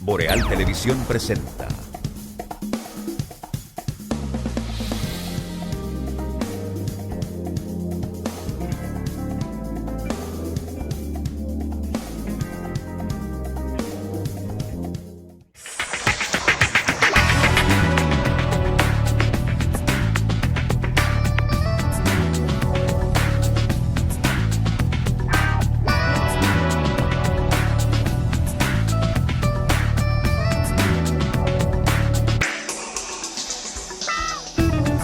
Boreal Televisión presenta.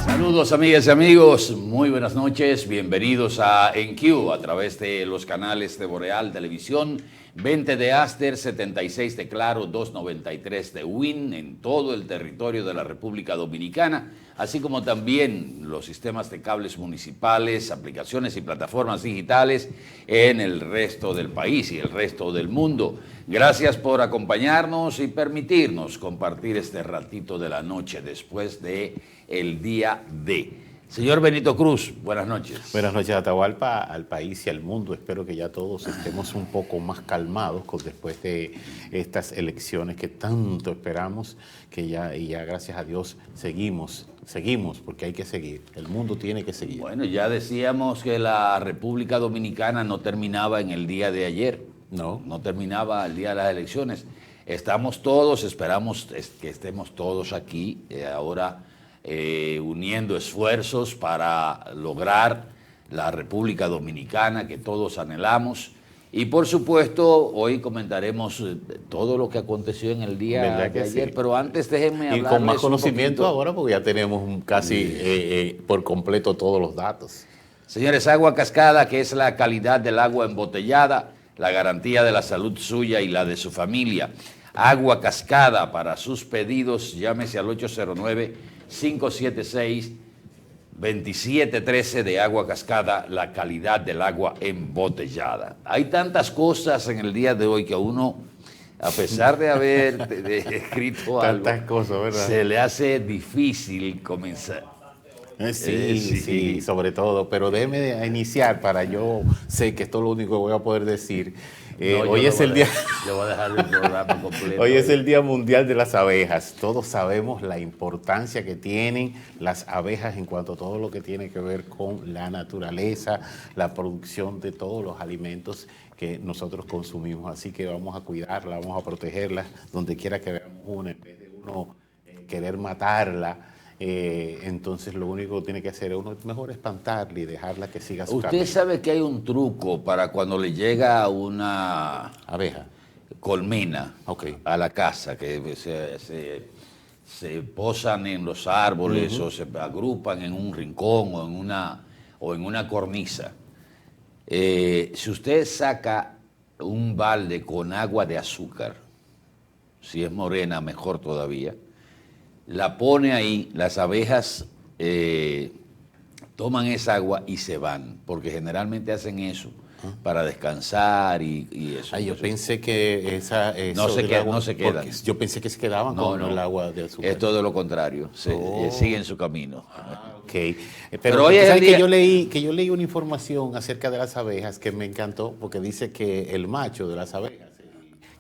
Saludos amigas y amigos, muy buenas noches, bienvenidos a EnQ a través de los canales de Boreal Televisión, 20 de Aster, 76 de Claro, 293 de Win en todo el territorio de la República Dominicana, así como también los sistemas de cables municipales, aplicaciones y plataformas digitales en el resto del país y el resto del mundo. Gracias por acompañarnos y permitirnos compartir este ratito de la noche después de el día D. Señor Benito Cruz, buenas noches. Buenas noches, Atahualpa, al país y al mundo. Espero que ya todos estemos un poco más calmados después de estas elecciones que tanto esperamos, que ya gracias a Dios seguimos, porque hay que seguir. El mundo tiene que seguir. Bueno, ya decíamos que la República Dominicana no terminaba en el día de ayer. No terminaba el día de las elecciones. Estamos todos, esperamos que estemos todos aquí ahora uniendo esfuerzos para lograr la República Dominicana que todos anhelamos. Y por supuesto, hoy comentaremos todo lo que aconteció en el día de ayer, sí. Pero antes déjenme hablar. Y con más conocimiento ahora, porque ya tenemos casi por completo todos los datos. Señores, Agua Cascada, que es la calidad del agua embotellada, la garantía de la salud suya y la de su familia. Agua Cascada, para sus pedidos, llámese al 809-576-2713 de Agua Cascada, la calidad del agua embotellada. Hay tantas cosas en el día de hoy que a uno, a pesar de haber escrito algo, tantas cosas, ¿verdad? Se le hace difícil comenzar. Sí, sobre todo, pero déjeme iniciar para yo sé que esto es lo único que voy a poder decir. Hoy es el día. Le voy a dejar el programa completo. Hoy es el Día Mundial de las Abejas. Todos sabemos la importancia que tienen las abejas en cuanto a todo lo que tiene que ver con la naturaleza, la producción de todos los alimentos que nosotros consumimos. Así que vamos a cuidarla, vamos a protegerla, donde quiera que veamos una, en vez de uno querer matarla. Entonces lo único que tiene que hacer es uno mejor espantarla y dejarla que siga su camino. Usted sabe que hay un truco para cuando le llega una abeja, colmena, a la casa, que se posan en los árboles o se agrupan en un rincón o en una cornisa. Si usted saca un balde con agua de azúcar, si es morena mejor todavía, la pone ahí, las abejas toman esa agua y se van, porque generalmente hacen eso para descansar y eso. Yo pensé que no se quedan. Yo pensé que se quedaban con el agua de azúcar. Es todo lo contrario, siguen su camino. Pero hoy es que yo leí una información acerca de las abejas que me encantó, porque dice que el macho de las abejas,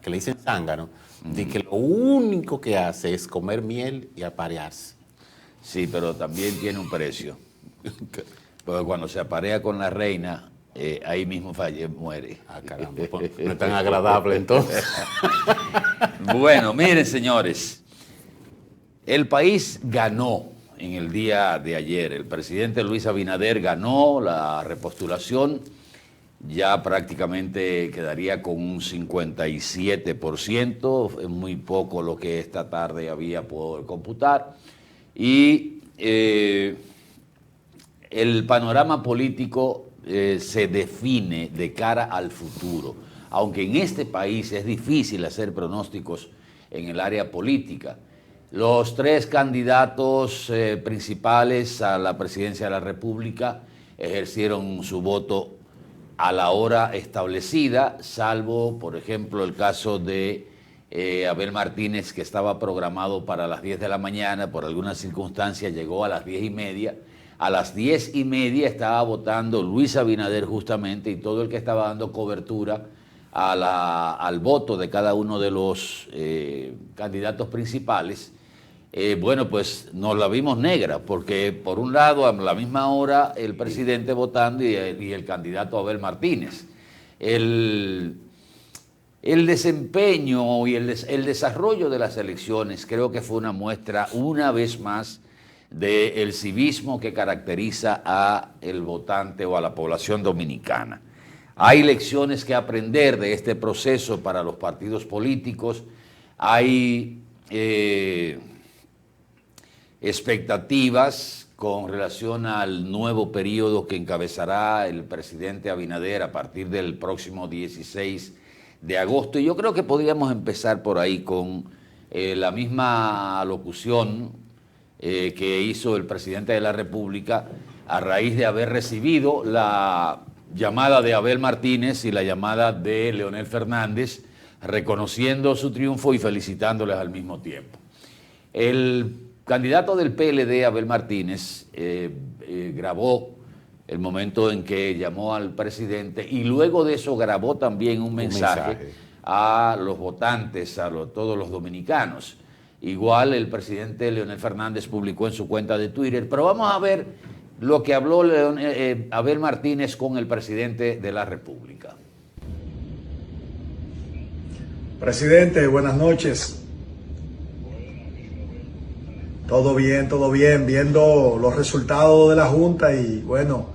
que le dicen zángano, de que lo único que hace es comer miel y aparearse. Sí, pero también tiene un precio. Porque cuando se aparea con la reina, ahí mismo muere. Caramba, no es tan agradable entonces. Bueno, miren señores, el país ganó en el día de ayer. El presidente Luis Abinader ganó la repostulación. Ya prácticamente quedaría con un 57%, es muy poco lo que esta tarde había por computar. Y el panorama político se define de cara al futuro, aunque en este país es difícil hacer pronósticos en el área política. Los tres candidatos principales a la presidencia de la República ejercieron su voto a la hora establecida, salvo, por ejemplo, el caso de Abel Martínez, que estaba programado para las 10 de la mañana, por alguna circunstancia llegó a las 10:30. A las 10:30 estaba votando Luis Abinader justamente, y todo el que estaba dando cobertura al voto de cada uno de los candidatos principales, bueno, pues nos la vimos negra, porque por un lado a la misma hora el presidente votando y el candidato Abel Martínez. El desempeño y el desarrollo de las elecciones creo que fue una muestra una vez más del civismo que caracteriza al votante o a la población dominicana. Hay lecciones que aprender de este proceso para los partidos políticos, hay expectativas con relación al nuevo periodo que encabezará el presidente Abinader a partir del próximo 16 de agosto. Y yo creo que podríamos empezar por ahí con la misma locución que hizo el presidente de la República a raíz de haber recibido la llamada de Abel Martínez y la llamada de Leonel Fernández, reconociendo su triunfo y felicitándoles al mismo tiempo. El candidato del PLD, Abel Martínez, grabó el momento en que llamó al presidente y luego de eso grabó también un mensaje a los votantes, todos los dominicanos. Igual el presidente Leonel Fernández publicó en su cuenta de Twitter, pero vamos a ver lo que habló Abel Martínez con el presidente de la República. Presidente, buenas noches. Todo bien, viendo los resultados de la Junta y bueno,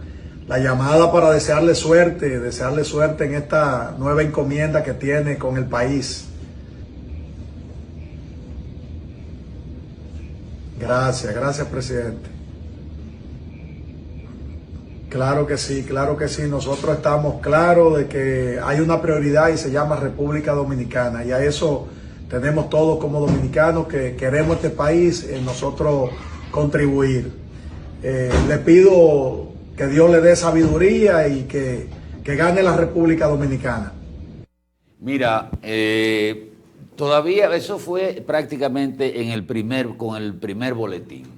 la llamada para desearle suerte en esta nueva encomienda que tiene con el país. Gracias, presidente. Claro que sí, nosotros estamos claros de que hay una prioridad y se llama República Dominicana y a eso tenemos todos como dominicanos que queremos este país, nosotros contribuir. Le pido que Dios le dé sabiduría y que gane la República Dominicana. Mira, todavía eso fue prácticamente con el primer boletín.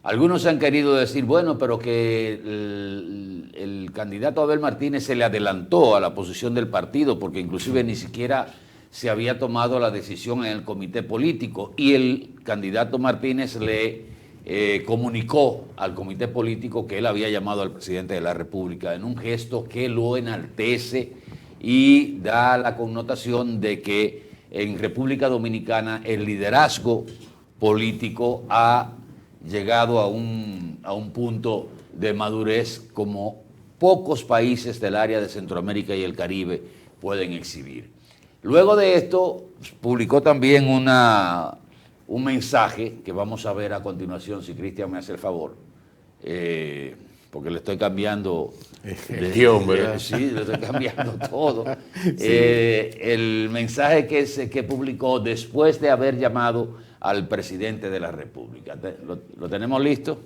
Algunos han querido decir, bueno, pero que el candidato Abel Martínez se le adelantó a la posición del partido porque inclusive ni siquiera se había tomado la decisión en el comité político y el candidato Martínez le comunicó al comité político que él había llamado al presidente de la República en un gesto que lo enaltece y da la connotación de que en República Dominicana el liderazgo político ha llegado a un punto de madurez como pocos países del área de Centroamérica y el Caribe pueden exhibir. Luego de esto, publicó también un mensaje que vamos a ver a continuación, si Cristian me hace el favor, porque le estoy cambiando el guión, ¿verdad? Sí, le estoy cambiando todo. Sí. El mensaje que publicó después de haber llamado al presidente de la República. ¿Lo tenemos listo?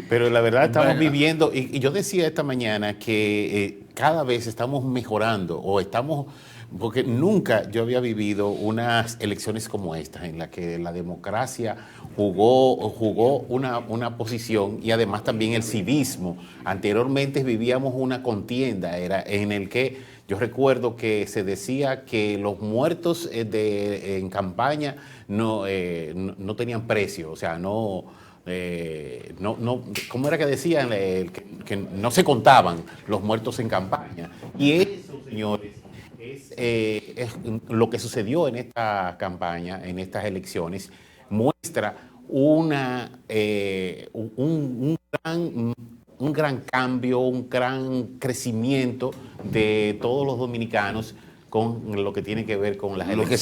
Pero la verdad estamos viviendo, y yo decía esta mañana que cada vez estamos mejorando o estamos, porque nunca yo había vivido unas elecciones como estas en las que la democracia jugó una posición y además también el civismo. Anteriormente vivíamos una contienda en el que yo recuerdo que se decía que los muertos en campaña no tenían precio, o sea, ¿cómo era que decían? Que no se contaban los muertos en campaña. Y eso, señores, es lo que sucedió en esta campaña, en estas elecciones, muestra un gran cambio, un gran crecimiento de todos los dominicanos con lo que tiene que ver con las elecciones.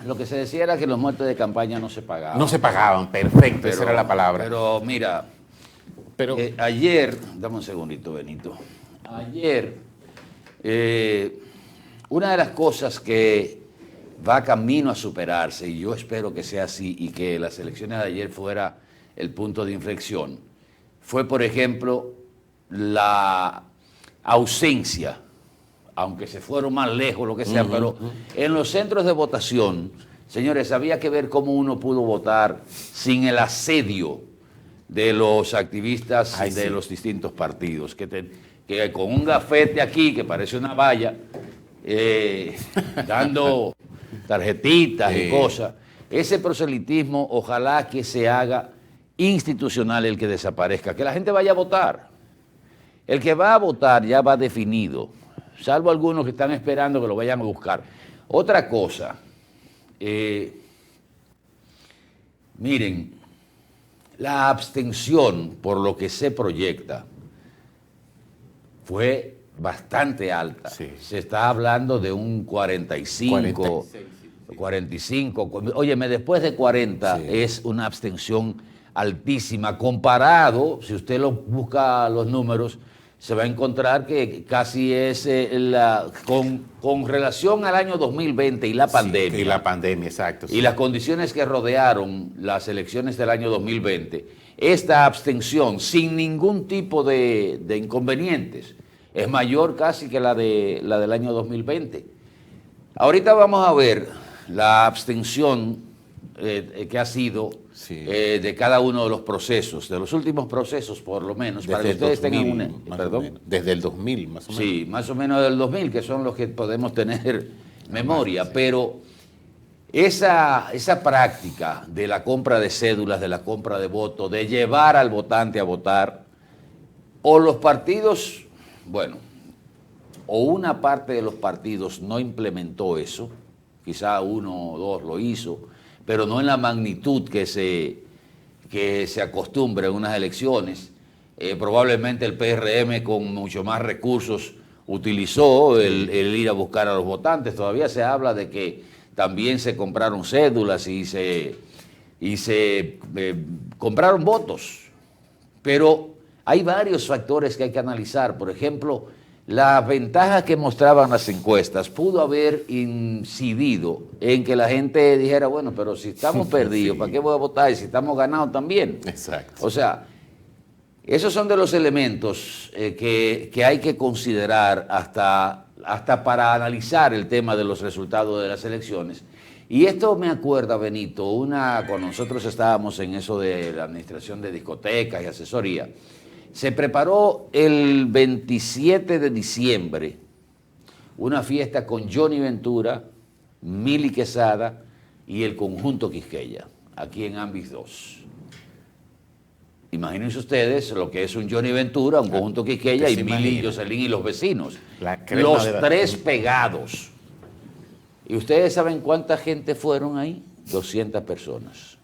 Lo que se decía era que los muertos de campaña no se pagaban. No se pagaban, perfecto, esa era la palabra. Pero mira, ayer, dame un segundito, Benito. Ayer, una de las cosas que va camino a superarse, y yo espero que sea así, y que las elecciones de ayer fuera el punto de inflexión, fue, por ejemplo, la ausencia, aunque se fueron más lejos, lo que sea, pero en los centros de votación, señores, había que ver cómo uno pudo votar sin el asedio de los activistas Ay, de sí. los distintos partidos, que con un gafete aquí que parece una valla, dando tarjetitas y cosas. Ese proselitismo ojalá que se haga institucional, el que desaparezca, que la gente vaya a votar. El que va a votar ya va definido, salvo algunos que están esperando que lo vayan a buscar. Otra cosa, miren, la abstención, por lo que se proyecta, fue bastante alta. Sí. Se está hablando de un 45, 45. Óyeme, después de 40 Sí. es una abstención altísima. Comparado, si usted lo busca los números, se va a encontrar que casi es con relación al año 2020 y la pandemia. Sí, y la pandemia, exacto. Y las condiciones que rodearon las elecciones del año 2020, esta abstención, sin ningún tipo de inconvenientes, es mayor casi que la del año 2020. Ahorita vamos a ver la abstención que ha sido de cada uno de los procesos, de los últimos procesos por lo menos, para que ustedes tengan una... ¿Perdón? Desde el 2000, más o menos. Sí, más o menos del 2000, que son los que podemos tener memoria, pero esa práctica de la compra de cédulas, de la compra de votos, de llevar al votante a votar, o los partidos, bueno, o una parte de los partidos no implementó eso, quizá uno o dos lo hizo, pero no en la magnitud que se acostumbra en unas elecciones. Probablemente el PRM con mucho más recursos utilizó el ir a buscar a los votantes. Todavía se habla de que también se compraron cédulas y se compraron votos. Pero hay varios factores que hay que analizar. Por ejemplo, la ventaja que mostraban las encuestas pudo haber incidido en que la gente dijera, bueno, pero si estamos perdidos, Sí. ¿para qué voy a votar? Y si estamos ganados también. Exacto. O sea, esos son de los elementos que hay que considerar hasta para analizar el tema de los resultados de las elecciones. Y esto me acuerda, Benito, cuando nosotros estábamos en eso de la administración de discotecas y asesoría, se preparó el 27 de diciembre una fiesta con Johnny Ventura, Mili Quesada y el conjunto Quisqueya, aquí en Ambis 2. Imagínense ustedes lo que es un Johnny Ventura, un conjunto Quisqueya y se Mili, imagina. Jocelyn y los vecinos. La crema Los de la- tres pegados. ¿Y ustedes saben cuánta gente fueron ahí? 200 personas.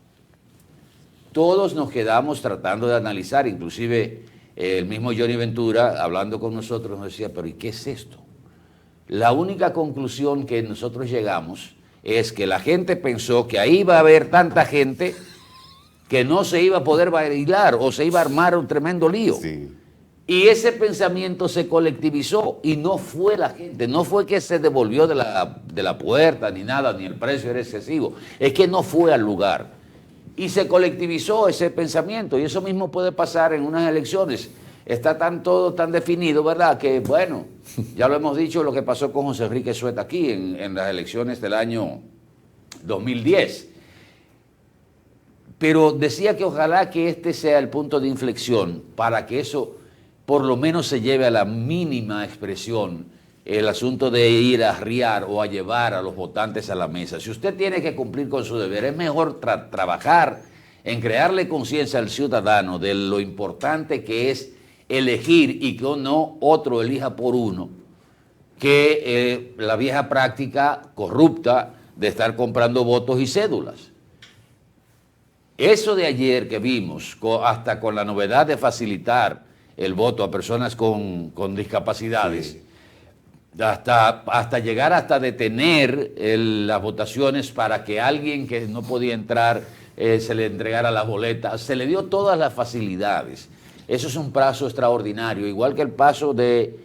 Todos nos quedamos tratando de analizar, inclusive el mismo Johnny Ventura, hablando con nosotros, nos decía, pero ¿y qué es esto? La única conclusión que nosotros llegamos es que la gente pensó que ahí iba a haber tanta gente que no se iba a poder bailar o se iba a armar un tremendo lío. Sí. Y ese pensamiento se colectivizó y no fue la gente, no fue que se devolvió de la puerta ni nada, ni el precio era excesivo, es que no fue al lugar. Y se colectivizó ese pensamiento y eso mismo puede pasar en unas elecciones. Está todo tan definido, ¿verdad? Que bueno, ya lo hemos dicho lo que pasó con José Enrique Sueta aquí en las elecciones del año 2010. Pero decía que ojalá que este sea el punto de inflexión para que eso por lo menos se lleve a la mínima expresión el asunto de ir a arriar o a llevar a los votantes a la mesa. Si usted tiene que cumplir con su deber, es mejor trabajar en crearle conciencia al ciudadano de lo importante que es elegir y que no otro elija por uno, que la vieja práctica corrupta de estar comprando votos y cédulas. Eso de ayer que vimos, hasta con la novedad de facilitar el voto a personas con discapacidades, Sí. hasta llegar hasta detener las votaciones para que alguien que no podía entrar se le entregara las boletas, se le dio todas las facilidades. Eso es un paso extraordinario, igual que el paso de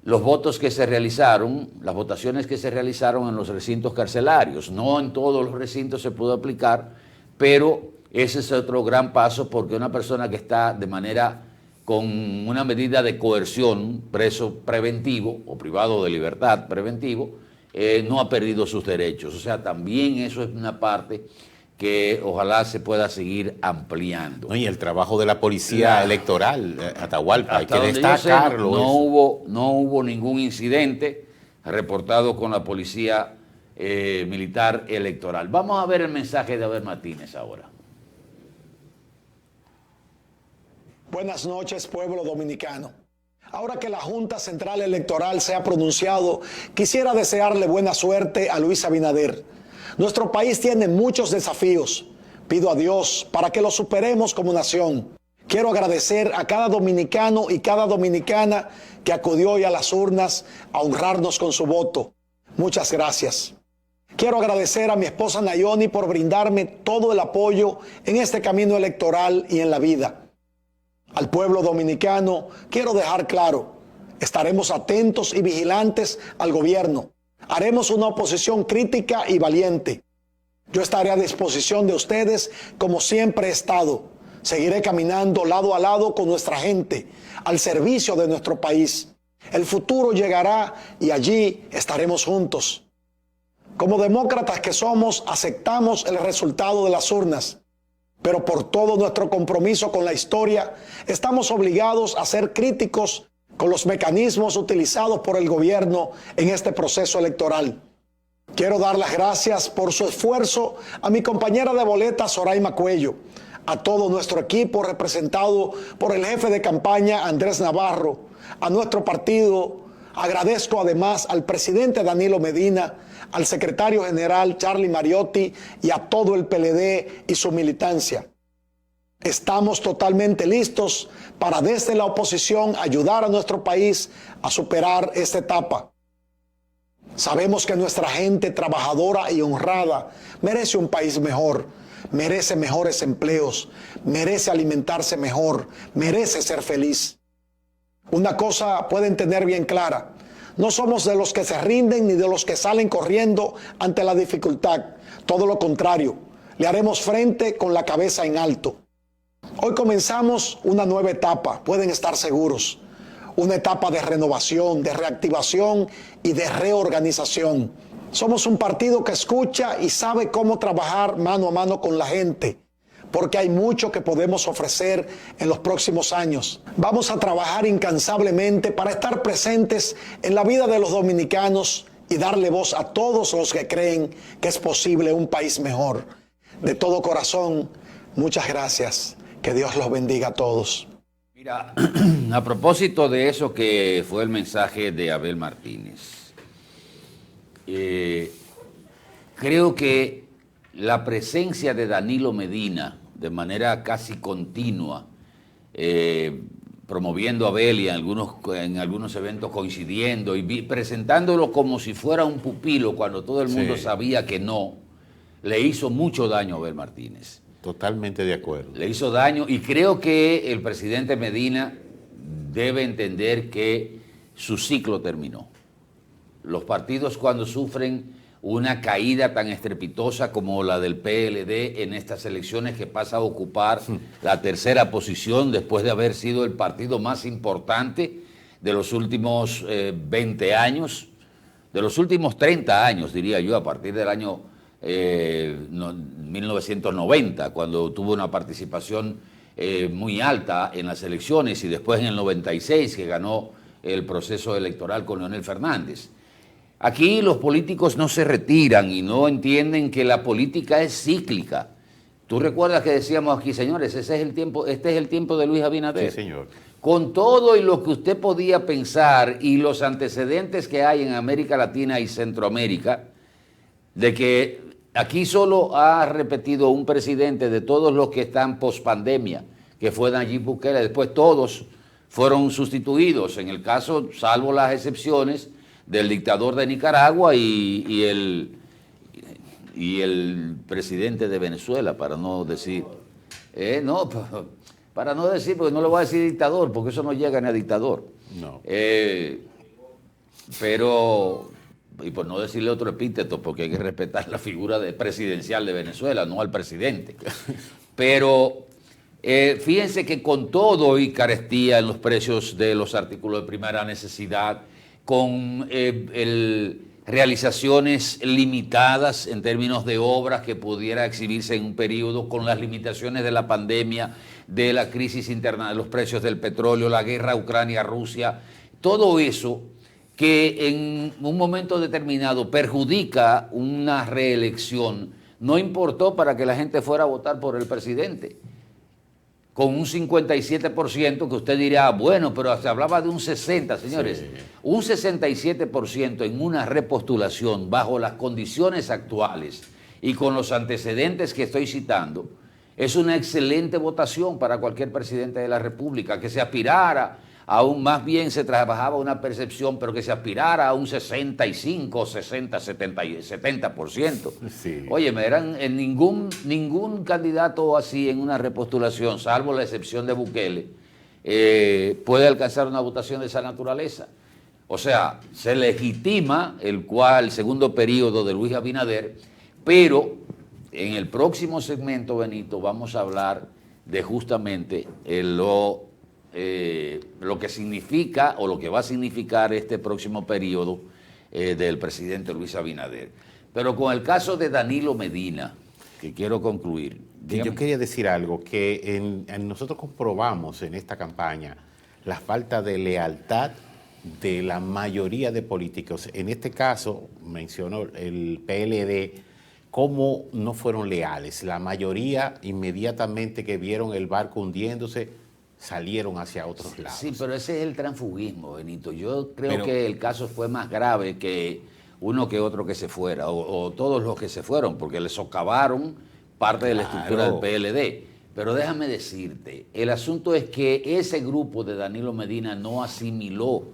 los votos que se realizaron, las votaciones que se realizaron en los recintos carcelarios. No en todos los recintos se pudo aplicar, pero ese es otro gran paso porque una persona que está de manera con una medida de coerción, preso preventivo o privado de libertad preventivo, no ha perdido sus derechos. O sea, también eso es una parte que ojalá se pueda seguir ampliando. No, y el trabajo de la policía electoral, Atahualpa, hay Hasta que donde yo sé, destacarlo. no hubo ningún incidente reportado con la policía militar electoral. Vamos a ver el mensaje de Abel Martínez ahora. Buenas noches, pueblo dominicano. Ahora que la Junta Central Electoral se ha pronunciado, quisiera desearle buena suerte a Luis Abinader. Nuestro país tiene muchos desafíos. Pido a Dios para que los superemos como nación. Quiero agradecer a cada dominicano y cada dominicana que acudió hoy a las urnas a honrarnos con su voto. Muchas gracias. Quiero agradecer a mi esposa Nayoni por brindarme todo el apoyo en este camino electoral y en la vida. Al pueblo dominicano quiero dejar claro, estaremos atentos y vigilantes al gobierno. Haremos una oposición crítica y valiente. Yo estaré a disposición de ustedes como siempre he estado. Seguiré caminando lado a lado con nuestra gente, al servicio de nuestro país. El futuro llegará y allí estaremos juntos. Como demócratas que somos, aceptamos el resultado de las urnas. Pero por todo nuestro compromiso con la historia, estamos obligados a ser críticos con los mecanismos utilizados por el gobierno en este proceso electoral. Quiero dar las gracias por su esfuerzo a mi compañera de boleta Soraima Cuello, a todo nuestro equipo representado por el jefe de campaña Andrés Navarro, a nuestro partido. Agradezco además al presidente Danilo Medina, al secretario general Charlie Mariotti y a todo el PLD y su militancia. Estamos totalmente listos para desde la oposición ayudar a nuestro país a superar esta etapa. Sabemos que nuestra gente trabajadora y honrada merece un país mejor, merece mejores empleos, merece alimentarse mejor, merece ser feliz. Una cosa pueden tener bien clara, no somos de los que se rinden ni de los que salen corriendo ante la dificultad, todo lo contrario, le haremos frente con la cabeza en alto. Hoy comenzamos una nueva etapa, pueden estar seguros. Una etapa de renovación, de reactivación y de reorganización. Somos un partido que escucha y sabe cómo trabajar mano a mano con la gente, porque hay mucho que podemos ofrecer en los próximos años. Vamos a trabajar incansablemente para estar presentes en la vida de los dominicanos y darle voz a todos los que creen que es posible un país mejor. De todo corazón, muchas gracias. Que Dios los bendiga a todos. Mira, a propósito de eso que fue el mensaje de Abel Martínez, creo que la presencia de Danilo Medina de manera casi continua, promoviendo a Abel y en algunos eventos coincidiendo y presentándolo como si fuera un pupilo cuando todo el mundo sabía que no, le hizo mucho daño a Abel Martínez. Totalmente de acuerdo. Le hizo daño y creo que el presidente Medina debe entender que su ciclo terminó. Los partidos cuando sufren una caída tan estrepitosa como la del PLD en estas elecciones, que pasa a ocupar la tercera posición después de haber sido el partido más importante de los últimos 20 años, de los últimos 30 años diría yo, a partir del año 1990, cuando tuvo una participación muy alta en las elecciones, y después en el 96 que ganó el proceso electoral con Leonel Fernández. Aquí los políticos no se retiran y no entienden que la política es cíclica. Tú recuerdas que decíamos aquí, señores, este es el tiempo de Luis Abinader. Sí, señor. Con todo y lo que usted podía pensar y los antecedentes que hay en América Latina y Centroamérica, de que aquí solo ha repetido un presidente de todos los que están pospandemia, que fue Nayib Bukele. Después todos fueron sustituidos, en el caso, salvo las excepciones, del dictador de Nicaragua y el presidente de Venezuela, para no decir, para no decir, porque no le voy a decir dictador, porque eso no llega ni a dictador. No. Pero... y por no decirle otro epíteto, porque hay que respetar la figura presidencial de Venezuela, no al presidente. Pero fíjense que con todo y carestía en los precios de los artículos de primera necesidad, con el realizaciones limitadas en términos de obras que pudiera exhibirse en un periodo con las limitaciones de la pandemia, de la crisis interna, de los precios del petróleo, la guerra Ucrania-Rusia, todo eso que en un momento determinado perjudica una reelección, no importó para que la gente fuera a votar por el presidente. Con un 57% que usted dirá, bueno, pero se hablaba de un 60%, señores. Sí. Un 67% en una repostulación bajo las condiciones actuales y con los antecedentes que estoy citando, es una excelente votación para cualquier presidente de la República, que se aspirara aún más bien se trabajaba una percepción, pero que se aspirara a un 65, 60, 70%. Sí. Oye, eran en ningún candidato así en una repostulación, salvo la excepción de Bukele, puede alcanzar una votación de esa naturaleza. O sea, se legitima el segundo periodo de Luis Abinader, pero en el próximo segmento, Benito, vamos a hablar de justamente lo que significa o lo que va a significar este próximo periodo del presidente Luis Abinader. Pero con el caso de Danilo Medina, que quiero concluir. Yo quería decir algo, que nosotros comprobamos en esta campaña la falta de lealtad de la mayoría de políticos. En este caso, mencionó el PLD, cómo no fueron leales. La mayoría, inmediatamente que vieron el barco hundiéndose, salieron hacia otros lados. Sí, pero ese es el transfugismo, Benito. Yo creo que el caso fue más grave que uno que otro que se fuera, o todos los que se fueron, porque le socavaron parte de la estructura del PLD. Pero déjame decirte, el asunto es que ese grupo de Danilo Medina no asimiló,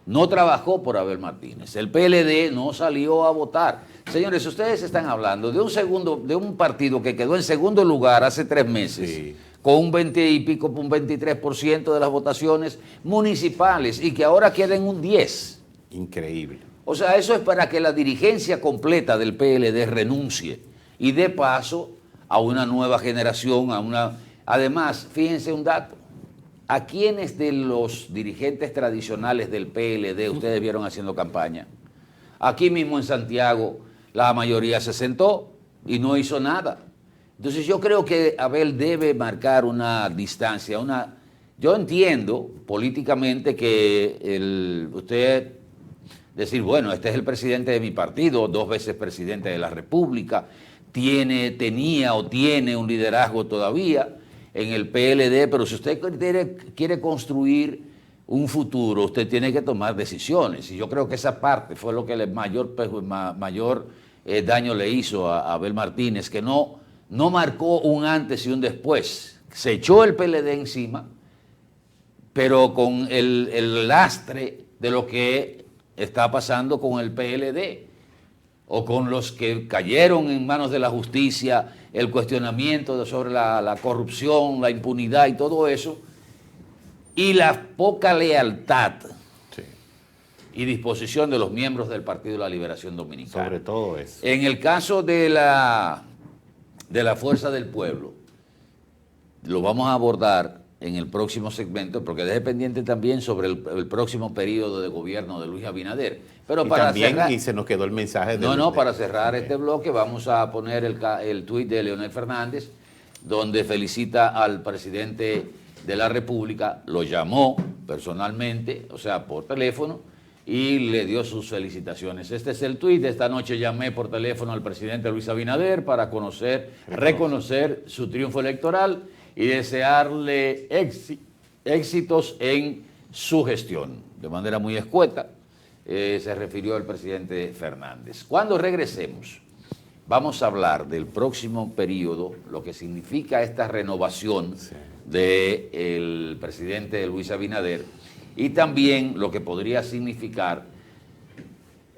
no trabajó por Abel Martínez. El PLD no salió a votar. Señores, ustedes están hablando de un partido que quedó en segundo lugar hace 3 meses. Sí. Con un 20 y pico, un 23% de las votaciones municipales y que ahora queda en un 10%. Increíble. O sea, eso es para que la dirigencia completa del PLD renuncie y dé paso a una nueva generación, Además, fíjense un dato, ¿a quiénes de los dirigentes tradicionales del PLD ustedes vieron haciendo campaña? Aquí mismo en Santiago la mayoría se sentó y no hizo nada. Entonces yo creo que Abel debe marcar una distancia, yo entiendo políticamente que usted decir, bueno, este es el presidente de mi partido, 2 veces presidente de la República, tenía o tiene un liderazgo todavía en el PLD, pero si usted quiere construir un futuro, usted tiene que tomar decisiones. Y yo creo que esa parte fue lo que mayor daño le hizo a Abel Martínez, que no marcó un antes y un después. Se echó el PLD encima, pero con el lastre de lo que está pasando con el PLD, o con los que cayeron en manos de la justicia, el cuestionamiento sobre la corrupción, la impunidad y todo eso, y la poca lealtad y disposición de los miembros del Partido de la Liberación Dominicana. Sobre todo eso. En el caso de la Fuerza del Pueblo, lo vamos a abordar en el próximo segmento, porque deje pendiente también sobre el próximo periodo de gobierno de Luis Abinader. Pero y se nos quedó el mensaje de... para cerrar este bloque vamos a poner el tuit de Leonel Fernández, donde felicita al presidente de la República, lo llamó personalmente, o sea, por teléfono, y le dio sus felicitaciones. Este es el tuit. Esta noche llamé por teléfono al presidente Luis Abinader para reconocer su triunfo electoral y desearle éxitos en su gestión. De manera muy escueta se refirió el presidente Fernández. Cuando regresemos, vamos a hablar del próximo periodo, lo que significa esta renovación del presidente Luis Abinader, y también lo que podría significar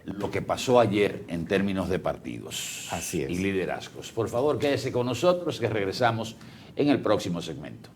lo que pasó ayer en términos de partidos. Así es. Y liderazgos. Por favor, quédese con nosotros, que regresamos en el próximo segmento.